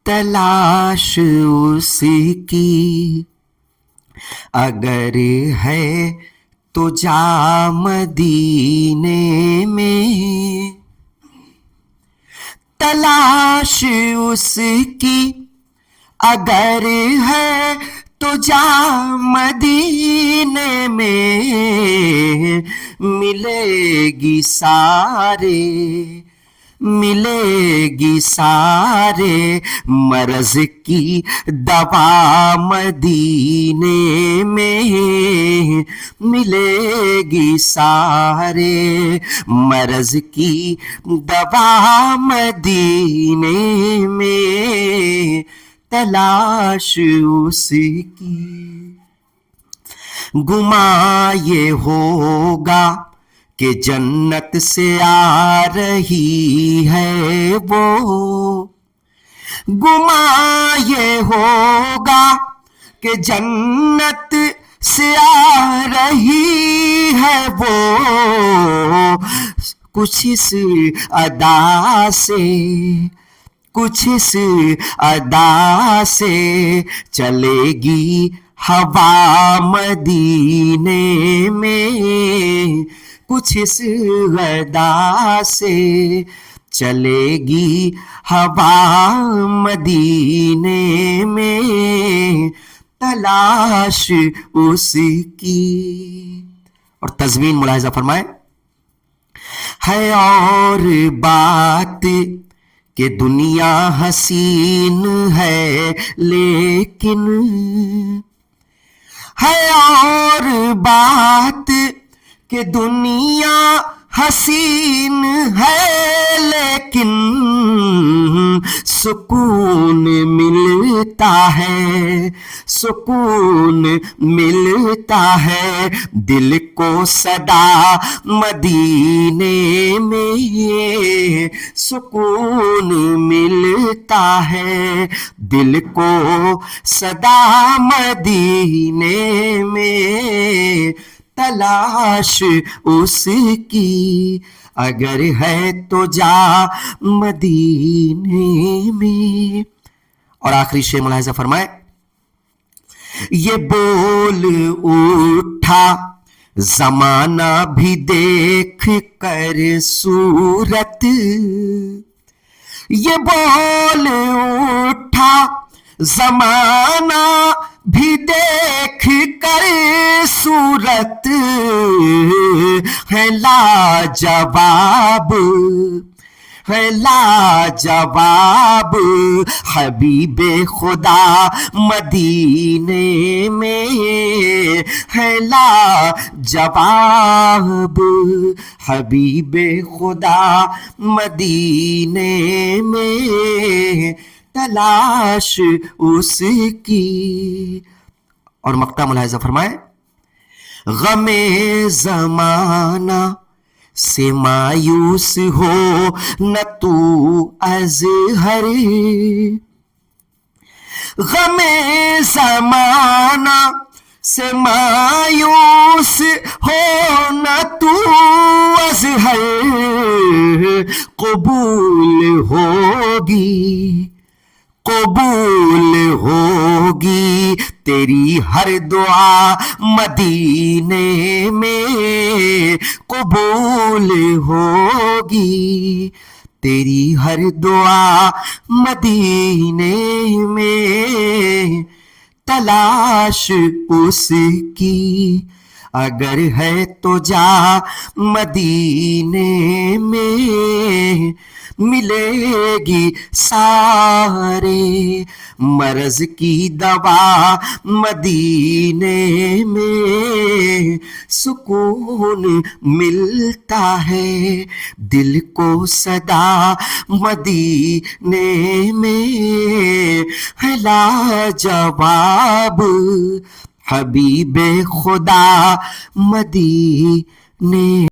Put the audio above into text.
تلاش اس کی اگر ہے تو جا مدینے میں، تلاش اس کی اگر ہے تو جا مدینے میں، ملے گی سارے مرض کی دوا مدینے میں، ملے گی سارے مرض کی دوا مدینے میں، تلاش اس کی۔ گمان یہ ہوگا کہ جنت سے آ رہی ہے وہ، گمان یہ ہوگا کہ جنت سے آ رہی ہے وہ، کچھ اس ادا سے چلے گی ہوا مدینے میں، کچھ اس ادا سے چلے گی ہوا مدینے میں، تلاش اس کی۔ اور تضمین ملاحظہ فرمائیں، ہے اور بات کہ دنیا حسین ہے لیکن، ہے اور بات کہ دنیا حسین ہے لیکن، سکون ملتا ہے دل کو صدا مدینے میں، سکون ملتا ہے دل کو صدا مدینے میں، تلاش اس کی اگر ہے تو جا مدینے میں۔ اور آخری شے ملاحظہ فرمائے، یہ بول اٹھا زمانہ بھی دیکھ کر صورت، یہ بول اٹھا زمانہ بھی دیکھ کر صورت، ہے لاجواب حبیب خدا مدینے میں، ہے لاجواب حبیب خدا مدینے میں، تلاش اس کی۔ اور مقطع ملاحظہ فرمائیں، غم زمانہ سے مایوس ہو نہ تو اظہر، غم زمانہ سے مایوس ہو نہ تو اظہر، قبول ہوگی تیری ہر دعا مدینے میں، قبول ہوگی تیری ہر دعا مدینے میں، تلاش اس کی اگر ہے تو جا مدینے میں، ملے گی سارے مرض کی دوا مدینے میں، سکون ملتا ہے دل کو صدا مدینے میں، ہے لاجواب حبیب خدا مدینے